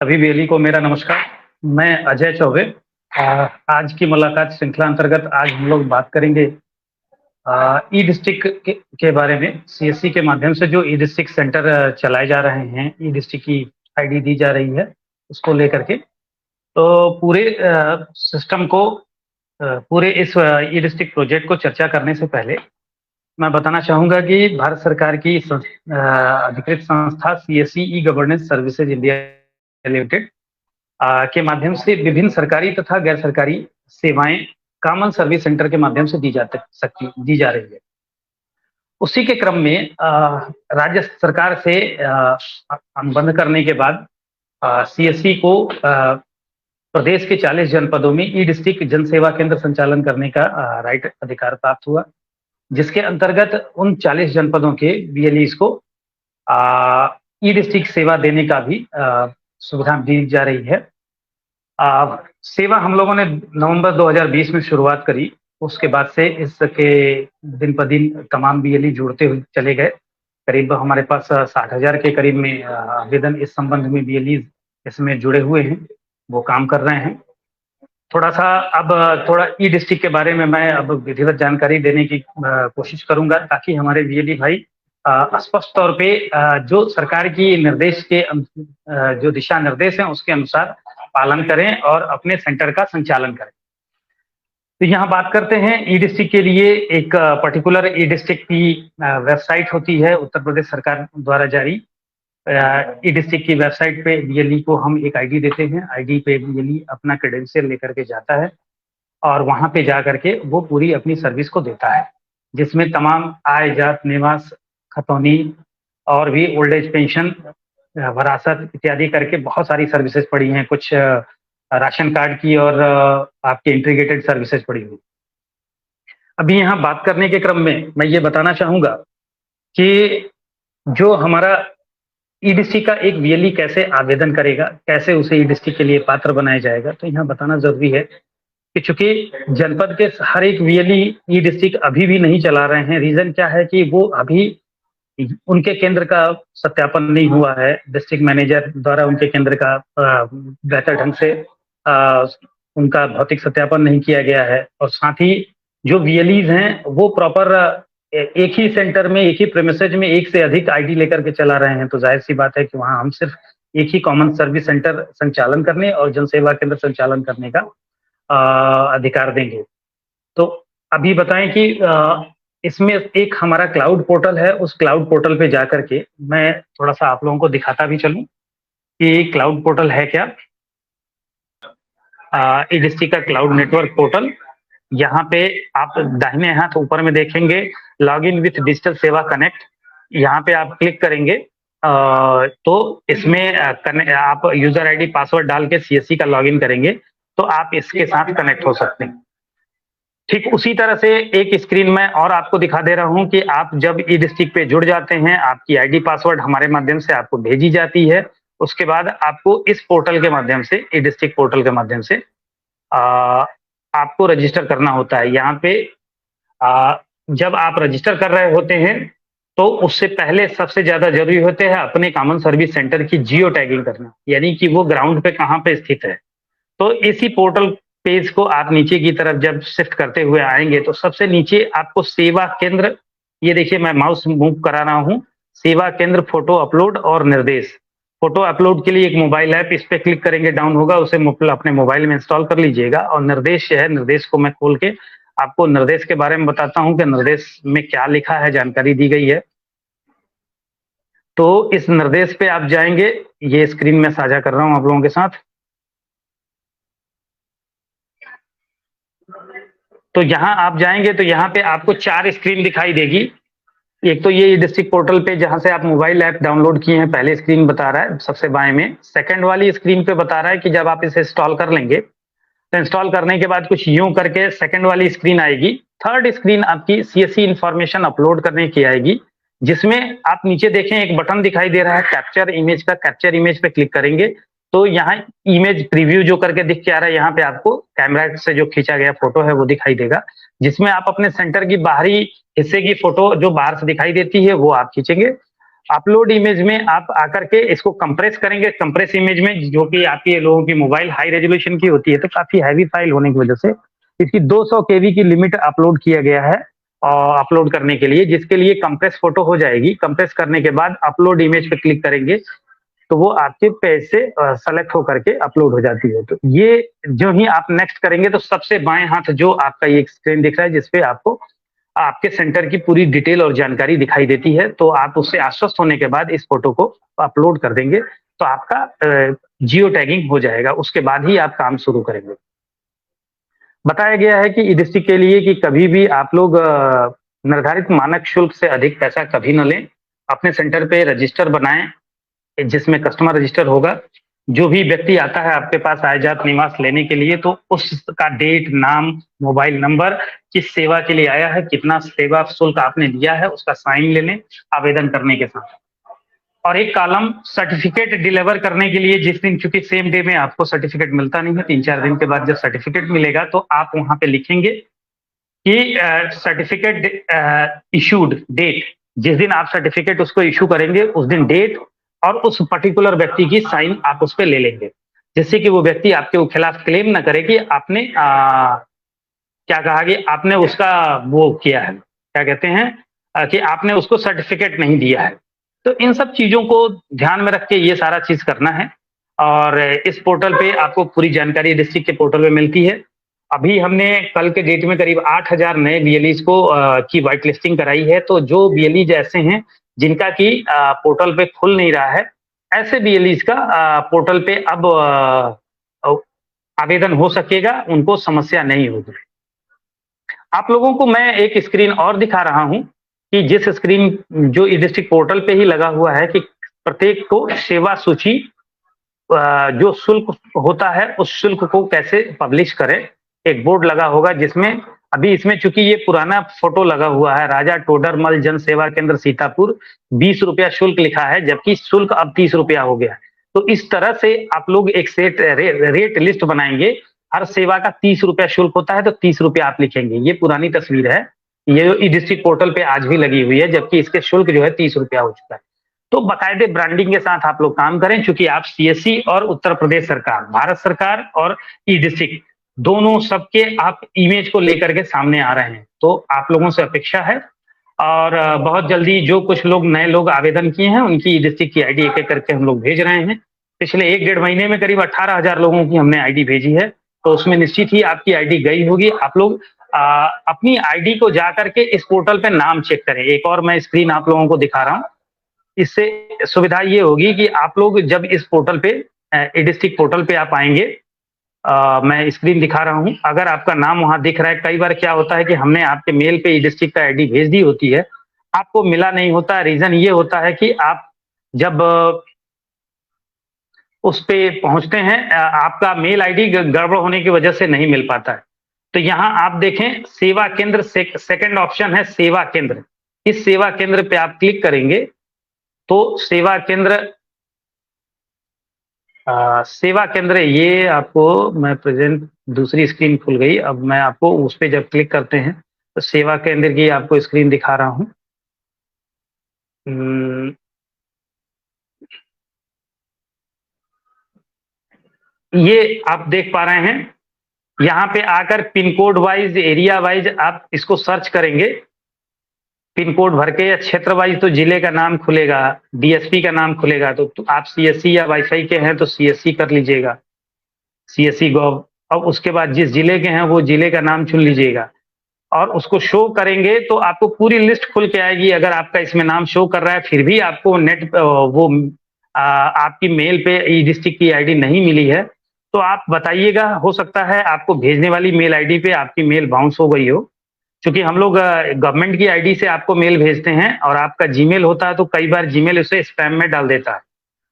सभी बेली को मेरा नमस्कार। मैं अजय चौबे। अ, आज की मुलाकात श्रृंखला अंतर्गत आज हम लोग बात करेंगे ई डिस्ट्रिक्ट के बारे में। सीएससी के माध्यम से जो ई डिस्ट्रिक्ट सेंटर चलाए जा रहे हैं, ई डिस्ट्रिक्ट की आईडी दी जा रही है, उसको लेकर के तो पूरे सिस्टम को पूरे इस ई डिस्ट्रिक्ट प्रोजेक्ट को चर्चा करने से पहले मैं बताना चाहूंगा कि भारत सरकार की अधिकृत संस्था CSC e governance services India limited के माध्यम से विभिन्न सरकारी तथा गैर सरकारी सेवाएं कॉमन सर्विस सेंटर के माध्यम से दी जा रही है। उसी के क्रम में राज्य सरकार से अनुबंध करने के बाद सीएससी को प्रदेश के 40 जनपदों में ई डिस्ट्रिक्ट जन सेवा केंद्र संचालन करने का राइट अधिकार प्राप्त हुआ, जिसके अंतर्गत उन 40 जनपदों के बीएलईज को ई डिस्ट्रिक्ट सेवा देने का भी सुविधा दी जा रही है। सेवा हम लोगों ने नवंबर 2020 में शुरुआत करी। उसके बाद से इसके दिन ब दिन तमाम बीएलई जुड़ते हुए चले गए। करीब हमारे पास 60,000 के करीब में आवेदन इस संबंध में बीएलई इसमें जुड़े हुए हैं, वो काम कर रहे हैं। थोड़ा ई डिस्ट्रिक्ट के बारे में मैं अब विधिवत जानकारी देने की कोशिश करूंगा, ताकि हमारे बीएलई भाई स्पष्ट तौर पे जो सरकार की निर्देश के जो दिशा निर्देश हैं उसके अनुसार पालन करें और अपने सेंटर का संचालन करें। तो यहाँ बात करते हैं ई डिस्ट्रिक्ट के लिए एक पर्टिकुलर ई डिस्ट्रिक्ट की वेबसाइट होती है, उत्तर प्रदेश सरकार द्वारा जारी। ई डिस्ट्रिक्ट की वेबसाइट पे बीएलई को हम एक आईडी देते हैं। आईडी पे बीएलई अपना क्रेडेंशियल लेकर के जाता है और वहां पे जा करके वो पूरी अपनी सर्विस को देता है, जिसमें तमाम आय, जात, निवास, खतौनी और भी ओल्ड एज पेंशन, वरासत इत्यादि करके बहुत सारी सर्विसेज पड़ी हैं। कुछ राशन कार्ड की और आपकी इंटीग्रेटेड सर्विसेज पड़ी हुई। अभी यहाँ बात करने के क्रम में मैं ये बताना चाहूंगा कि जो हमारा ई डिस्ट्रिक्ट का एक बीएलई कैसे आवेदन करेगा, कैसे उसे ई डिस्ट्रिक्ट के लिए पात्र बनाया जाएगा, तो यहाँ बताना जरूरी है कि चूंकि जनपद के हर एक बीएलई ई डिस्ट्रिक्ट अभी भी नहीं चला रहे हैं। रीजन क्या है कि वो अभी उनके केंद्र का सत्यापन नहीं हुआ है, डिस्ट्रिक्ट मैनेजर द्वारा उनके केंद्र का बेहतर ढंग से उनका भौतिक सत्यापन नहीं किया गया है। और साथ ही जो बीएलईज हैं वो प्रॉपर एक ही सेंटर में, एक ही प्रेमिसेज में एक से अधिक आईडी लेकर के चला रहे हैं, तो जाहिर सी बात है कि वहां हम सिर्फ एक ही कॉमन सर्विस सेंटर संचालन करने और जनसेवा केंद्र संचालन करने का अधिकार देंगे। तो अभी बताएं कि इसमें एक हमारा क्लाउड पोर्टल है। उस क्लाउड पोर्टल पे जाकर के मैं थोड़ा सा आप लोगों को दिखाता भी चलूं कि क्लाउड पोर्टल है क्या। ई डिस्ट्रिक्ट का क्लाउड नेटवर्क पोर्टल, यहाँ पे आप दाहिने हाथ ऊपर में देखेंगे लॉग इन विथ डिजिटल सेवा कनेक्ट। यहाँ पे आप क्लिक करेंगे तो इसमें आप यूजर आईडी पासवर्ड डाल के सीएससी का लॉगिन करेंगे तो आप इसके साथ कनेक्ट हो सकते हैं। ठीक उसी तरह से एक स्क्रीन में और आपको दिखा दे रहा हूं कि आप जब ई डिस्ट्रिक्ट पे जुड़ जाते हैं, आपकी आईडी पासवर्ड हमारे माध्यम से आपको भेजी जाती है। उसके बाद आपको इस पोर्टल के माध्यम से, ई डिस्ट्रिक्ट पोर्टल के माध्यम से आपको रजिस्टर करना होता है। यहाँ पे जब आप रजिस्टर कर रहे होते हैं तो उससे पहले सबसे ज्यादा जरूरी होते हैं अपने कॉमन सर्विस सेंटर की जियो टैगिंग करना, यानी कि वो ग्राउंड पे कहाँ पे स्थित है। तो इसी पोर्टल पेज को आप नीचे की तरफ जब शिफ्ट करते हुए आएंगे तो सबसे नीचे आपको सेवा केंद्र, ये देखिए मैं माउस मूव करा रहा हूँ, सेवा केंद्र फोटो अपलोड और निर्देश। फोटो अपलोड के लिए एक मोबाइल ऐप, इस पे क्लिक करेंगे डाउन होगा, उसे अपने मोबाइल में इंस्टॉल कर लीजिएगा। और निर्देश है, निर्देश को मैं खोल के आपको निर्देश के बारे में बताता हूँ कि निर्देश में क्या लिखा है, जानकारी दी गई है। तो इस निर्देश पे आप जाएंगे, ये स्क्रीन में साझा कर रहा हूं आप लोगों के साथ। तो यहाँ आप जाएंगे तो यहाँ पे आपको 4 स्क्रीन दिखाई देगी। एक तो ये डिस्ट्रिक्ट पोर्टल पे जहां से आप मोबाइल ऐप डाउनलोड किए हैं, पहले स्क्रीन बता रहा है सबसे बाएं में। सेकंड वाली स्क्रीन पे बता रहा है कि जब आप इसे इंस्टॉल कर लेंगे तो इंस्टॉल करने के बाद कुछ यूं करके सेकंड वाली स्क्रीन आएगी। थर्ड स्क्रीन आपकी सीएससी इंफॉर्मेशन अपलोड करने की आएगी, जिसमें आप नीचे देखें एक बटन दिखाई दे रहा है कैप्चर इमेज का। कैप्चर इमेज पे क्लिक करेंगे तो यहाँ इमेज प्रीव्यू जो करके दिख के आ रहा है, यहाँ पे आपको कैमरा से जो खींचा गया फोटो है वो दिखाई देगा, जिसमें आप अपने सेंटर की बाहरी हिस्से की फोटो जो बाहर से दिखाई देती है वो आप खींचेंगे। अपलोड इमेज में आप आकर के इसको कंप्रेस करेंगे, कंप्रेस इमेज में जो कि आपके लोगों की मोबाइल हाई रेजोल्यूशन की होती है, तो काफी हैवी फाइल होने की वजह से इसकी 200 केबी की लिमिट अपलोड किया गया है और अपलोड करने के लिए, जिसके लिए कंप्रेस फोटो हो जाएगी। कंप्रेस करने के बाद अपलोड इमेज पे क्लिक करेंगे तो वो आपके पेज से सेलेक्ट होकर के अपलोड हो जाती है। तो ये जो ही आप नेक्स्ट करेंगे तो सबसे बाएं हाथ जो आपका ये स्क्रीन दिख रहा है जिसपे आपको आपके सेंटर की पूरी डिटेल और जानकारी दिखाई देती है, तो आप उससे आश्वस्त होने के बाद इस फोटो को अपलोड कर देंगे तो आपका जियो टैगिंग हो जाएगा। उसके बाद ही आप काम शुरू करेंगे। बताया गया है कि ई-डिस्ट्रिक्ट के लिए कि कभी भी आप लोग निर्धारित मानक शुल्क से अधिक पैसा कभी न लें। अपने सेंटर पे रजिस्टर बनाएं जिसमें कस्टमर रजिस्टर होगा। जो भी व्यक्ति आता है आपके पास आय-जात निवास लेने के लिए तो उसका डेट, नाम, मोबाइल नंबर, किस सेवा के लिए आया है, कितना सेवा शुल्क आपने दिया है, उसका साइन ले लें आवेदन करने के साथ। और एक कॉलम सर्टिफिकेट डिलीवर करने के लिए, जिस दिन, चूंकि सेम डे में आपको सर्टिफिकेट मिलता नहीं है, 3-4 दिन के बाद जब सर्टिफिकेट मिलेगा तो आप वहां पे लिखेंगे कि सर्टिफिकेट इशूड डेट, जिस दिन आप सर्टिफिकेट उसको इशू करेंगे उस दिन डेट और उस पर्टिकुलर व्यक्ति की साइन आप उस पर ले लेंगे, जिससे कि वो व्यक्ति आपके खिलाफ क्लेम ना करे कि आपने क्या कहा कि आपने उसका वो किया है, क्या कहते हैं कि आपने उसको सर्टिफिकेट नहीं दिया है। तो इन सब चीजों को ध्यान में रख के ये सारा चीज करना है। और इस पोर्टल पे आपको पूरी जानकारी डिस्ट्रिक्ट के पोर्टल पे मिलती है। अभी हमने कल के डेट में करीब 8000 नए बीएलईज को की व्हाइट लिस्टिंग कराई है। तो जो बीएलईज ऐसे हैं जिनका की पोर्टल पे खुल नहीं रहा है, ऐसे बीएलईज का पोर्टल पे अब आवेदन हो सकेगा, उनको समस्या नहीं होगी। आप लोगों को मैं एक स्क्रीन और दिखा रहा हूं कि जिस स्क्रीन जो ई-डिस्ट्रिक्ट पोर्टल पे ही लगा हुआ है कि प्रत्येक को सेवा सूची जो शुल्क होता है उस शुल्क को कैसे पब्लिश करें। एक बोर्ड लगा होगा जिसमें अभी इसमें चूंकि ये पुराना फोटो लगा हुआ है, राजा टोडरमल जन सेवा केंद्र सीतापुर, 20 रुपया शुल्क लिखा है, जबकि शुल्क अब 30 रुपया हो गया है। तो इस तरह से आप लोग एक सेट रेट लिस्ट बनाएंगे। हर सेवा का 30 रुपया शुल्क होता है तो 30 रुपया आप लिखेंगे। ये पुरानी तस्वीर है, ये ई-डिस्ट्रिक्ट पोर्टल पे आज भी लगी हुई है, जबकि इसके शुल्क जो है 30 रुपया हो चुका है। तो बाकायदे ब्रांडिंग के साथ आप लोग काम करें, चूंकि आप सीएससी और उत्तर प्रदेश सरकार, भारत सरकार और ई-डिस्ट्रिक्ट दोनों सबके आप इमेज को लेकर के सामने आ रहे हैं। तो आप लोगों से अपेक्षा है और बहुत जल्दी जो कुछ लोग नए लोग आवेदन किए हैं उनकी ई-डिस्ट्रिक्ट की आईडी एक-एक करके हम लोग भेज रहे हैं। पिछले 1-1.5 महीने में करीब 18,000 लोगों की हमने आईडी भेजी है, तो उसमें निश्चित ही आपकी आईडी गई होगी। आप लोग अपनी आईडी को जाकर के इस पोर्टल पे नाम चेक करें। एक और मैं स्क्रीन आप लोगों को दिखा रहा हूं। इससे सुविधा ये होगी कि आप लोग जब इस पोर्टल पे ई-डिस्ट्रिक्ट पोर्टल पे आप आएंगे, मैं स्क्रीन दिखा रहा हूं, अगर आपका नाम वहां दिख रहा है, कई बार क्या होता है कि हमने आपके मेल पे ई-डिस्ट्रिक्ट का आईडी भेज दी होती है, आपको मिला नहीं होता। रीजन ये होता है कि आप जब उस पे पहुंचते हैं आपका मेल आईडी गड़बड़ होने की वजह से नहीं मिल पाता है। तो यहाँ आप देखें सेवा केंद्र सेकंड ऑप्शन है सेवा केंद्र। इस सेवा केंद्र पे आप क्लिक करेंगे तो सेवा केंद्र ये आपको, मैं प्रेजेंट दूसरी स्क्रीन खुल गई, अब मैं आपको उस पे जब क्लिक करते हैं तो सेवा केंद्र की आपको स्क्रीन दिखा रहा हूं। ये आप देख पा रहे हैं, यहाँ पे आकर pin code wise, area wise आप इसको सर्च करेंगे। पिन कोड भर के या क्षेत्र वाइज तो जिले का नाम खुलेगा, डीएसपी का नाम खुलेगा। तो आप सीएससी या वाईफाई के हैं तो सीएससी कर लीजिएगा, सीएससी गॉव। अब उसके बाद जिस जिले के हैं वो जिले का नाम चुन लीजिएगा और उसको शो करेंगे तो आपको पूरी लिस्ट खुल के आएगी। अगर आपका इसमें नाम शो कर रहा है फिर भी आपको नेट वो आपकी मेल पे ई-डिस्ट्रिक्ट की आईडी नहीं मिली है तो आप बताइएगा। हो सकता है आपको भेजने वाली मेल आईडी पे आपकी मेल बाउंस हो गई हो, क्योंकि हम लोग गवर्नमेंट की आईडी से आपको मेल भेजते हैं और आपका जीमेल होता है तो कई बार जीमेल उसे स्पैम में डाल देता है,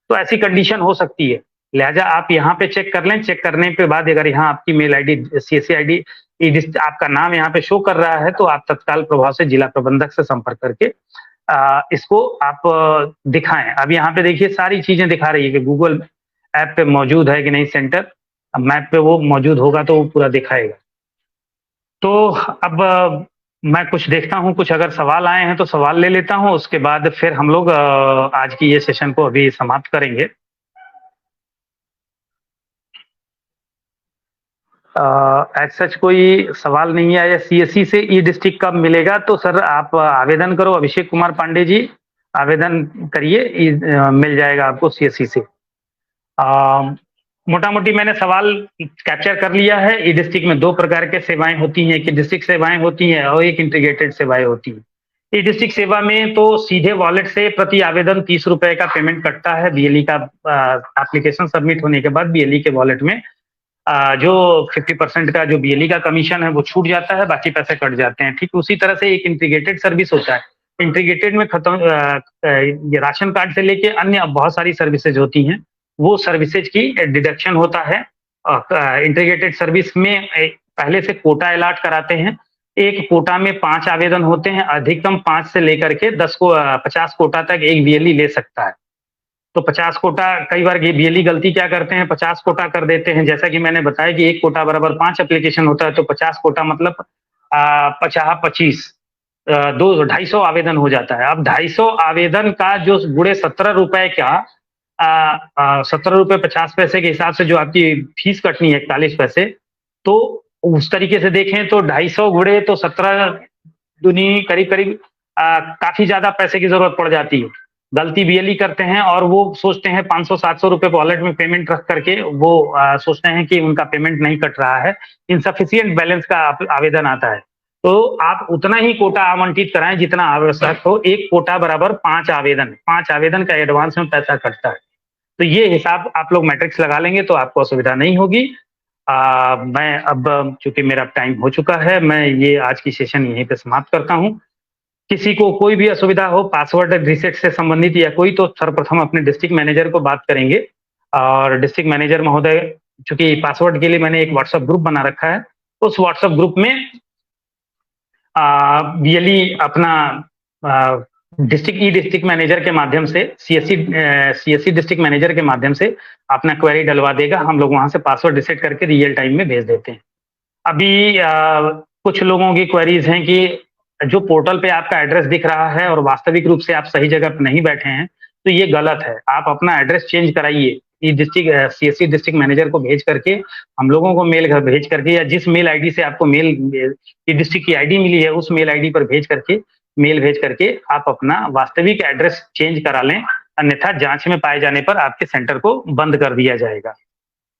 तो ऐसी कंडीशन हो सकती है। लिहाजा आप यहाँ पे चेक कर लें। चेक करने के बाद अगर यहाँ आपकी मेल आईडी, सीएससी आईडी, आपका नाम यहाँ पे शो कर रहा है तो आप तत्काल प्रभाव से जिला प्रबंधक से संपर्क करके इसको आप दिखाएं। अब यहाँ पे देखिए सारी चीजें दिखा रही है कि गूगल ऐप पे मौजूद है कि नहीं सेंटर। अब मैप पे वो मौजूद होगा तो वो पूरा दिखाएगा। तो अब मैं कुछ देखता हूँ, कुछ अगर सवाल आए हैं तो सवाल ले लेता हूँ, उसके बाद फिर हम लोग आज की ये सेशन को अभी समाप्त करेंगे। एज सच कोई सवाल नहीं आया। सीएससी से ई डिस्ट्रिक्ट कब मिलेगा? तो सर आप आवेदन करो, अभिषेक कुमार पांडे जी, आवेदन करिए, मिल जाएगा आपको सीएससी से। मोटा मोटी मैंने सवाल कैप्चर कर लिया है। ई डिस्ट्रिक्ट में दो प्रकार के सेवाएं होती हैं, एक डिस्ट्रिक्ट सेवाएं होती हैं और एक इंटीग्रेटेड सेवाएं होती हैं। ई डिस्ट्रिक्ट सेवा में तो सीधे वॉलेट से प्रति आवेदन 30 रुपए का पेमेंट कटता है। बीएलई का एप्लीकेशन सबमिट होने के बाद बीएलई के वॉलेट में जो 50% का जो बीएलई का कमीशन है वो छूट जाता है, बाकी पैसे कट जाते हैं। ठीक उसी तरह से एक इंटीग्रेटेड सर्विस होता है। इंटीग्रेटेड में ये राशन कार्ड से लेके अन्य बहुत सारी सर्विसेज होती हैं, वो सर्विसेज की डिडक्शन होता है। इंटीग्रेटेड सर्विस में पहले से कोटा अलाट कराते हैं। एक कोटा में 5 आवेदन होते हैं, अधिकतम 5 से लेकर के 50 कोटा तक एक बीएलई ले सकता है। तो 50 कोटा, कई बार बीएलई गलती क्या करते हैं, 50 कोटा कर देते हैं। जैसा कि मैंने बताया कि एक कोटा बराबर 5 एप्लीकेशन होता है, तो 50 कोटा मतलब 50-25 250 आवेदन हो जाता है। अब 250 आवेदन का जो गुणे 17 रुपए का 17 रुपए 50 पैसे के हिसाब से जो आपकी फीस कटनी है 41 पैसे, तो उस तरीके से देखें तो 250 गुणे तो 17 दुनी करीब करीब काफी ज्यादा पैसे की जरूरत पड़ जाती है। गलती बीएलई करते हैं और वो सोचते हैं 500-700 रुपए वॉलेट में पेमेंट रख करके वो सोचते हैं कि उनका पेमेंट नहीं कट रहा है, इनसफिशियंट बैलेंस का आवेदन आता है। तो आप उतना ही कोटा आवंटित कराएं जितना आवश्यक हो। एक कोटा बराबर 5 आवेदन, 5 आवेदन का एडवांस में पैसा कटता है। तो ये हिसाब आप लोग मैट्रिक्स लगा लेंगे तो आपको असुविधा नहीं होगी। मैं अब चूंकि मेरा टाइम हो चुका है, मैं ये आज की सेशन यहीं पे समाप्त करता हूँ। किसी को कोई भी असुविधा हो पासवर्ड रिसेट से संबंधित या कोई, तो सर्वप्रथम अपने डिस्ट्रिक्ट मैनेजर को बात करेंगे। और डिस्ट्रिक्ट मैनेजर महोदय, चूंकि पासवर्ड के लिए मैंने एक व्हाट्सएप ग्रुप बना रखा है, उस व्हाट्सएप ग्रुप में बीएलई अपना डिस्ट्रिक्ट मैनेजर के माध्यम से, सीएससी डिस्ट्रिक्ट मैनेजर के माध्यम से अपना क्वेरी डलवा देगा। हम लोग वहां से पासवर्ड रिसेट करके रियल टाइम में भेज देते हैं। अभी कुछ लोगों की क्वेरीज हैं कि जो पोर्टल पे आपका एड्रेस दिख रहा है और वास्तविक रूप से आप सही जगह पर नहीं बैठे हैं, तो ये गलत है। आप अपना एड्रेस चेंज कराइए। ये डिस्ट्रिक्ट सीएससी डिस्ट्रिक्ट मैनेजर को भेज करके, हम लोगों को मेल भेज करके, या जिस मेल आईडी से आपको मेल डिस्ट्रिक्ट की आईडी मिली है उस मेल आईडी पर मेल भेज करके आप अपना वास्तविक एड्रेस चेंज करा लें, अन्यथा जांच में पाए जाने पर आपके सेंटर को बंद कर दिया जाएगा।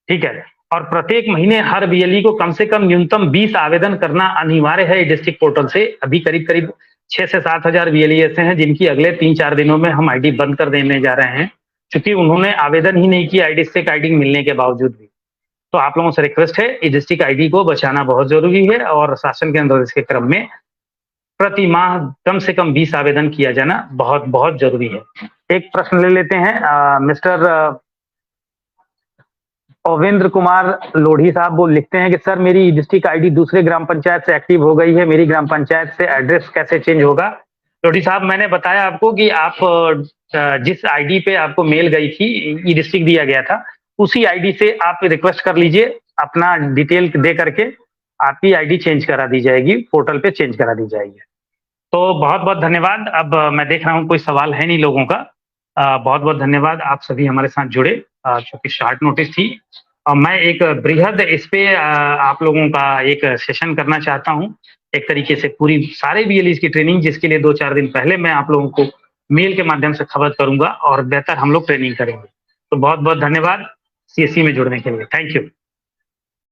ठीक है। और प्रत्येक महीने हर बीएलई को कम से कम न्यूनतम 20 आवेदन करना अनिवार्य है डिस्ट्रिक्ट पोर्टल से। अभी करीब करीब 6 से 7 हजार बीएलई ऐसे हैं जिनकी अगले 3-4 दिनों में हम आईडी बंद कर देने जा रहे हैं, क्योंकि उन्होंने आवेदन ही नहीं किया डिस्ट्रिक्ट आईडी मिलने के बावजूद भी। तो आप लोगों से रिक्वेस्ट है, इस डिस्ट्रिक्ट आईडी को बचाना बहुत जरूरी है और शासन के निर्देश के क्रम में प्रति माह कम से कम 20 आवेदन किया जाना बहुत बहुत जरूरी है। एक प्रश्न ले लेते हैं। मिस्टर अवेंद्र कुमार लोढ़ी साहब वो लिखते हैं कि सर मेरी डिस्ट्रिक्ट आईडी दूसरे ग्राम पंचायत से एक्टिव हो गई है, मेरी ग्राम पंचायत से एड्रेस कैसे चेंज होगा? लोढ़ी साहब, मैंने बताया आपको कि आप जिस आईडी पे आपको मेल गई थी, ई डिस्ट्रिक्ट दिया गया था, उसी आईडी से आप रिक्वेस्ट कर लीजिए, अपना डिटेल दे करके आपकी आईडी चेंज करा दी जाएगी, पोर्टल पे चेंज करा दी जाएगी। तो बहुत बहुत धन्यवाद। अब मैं देख रहा हूँ कोई सवाल है नहीं लोगों का। बहुत बहुत धन्यवाद, आप सभी हमारे साथ जुड़े, क्योंकि शॉर्ट नोटिस थी। मैं एक बृहद इस पे आप लोगों का एक सेशन करना चाहता हूँ, एक तरीके से पूरी सारे बीएलईज की ट्रेनिंग, जिसके लिए 2-4 दिन पहले मैं आप लोगों को मेल के माध्यम से खबर करूंगा और बेहतर हम लोग ट्रेनिंग करेंगे। तो बहुत बहुत धन्यवाद सीएससी में जुड़ने के लिए। Thank you.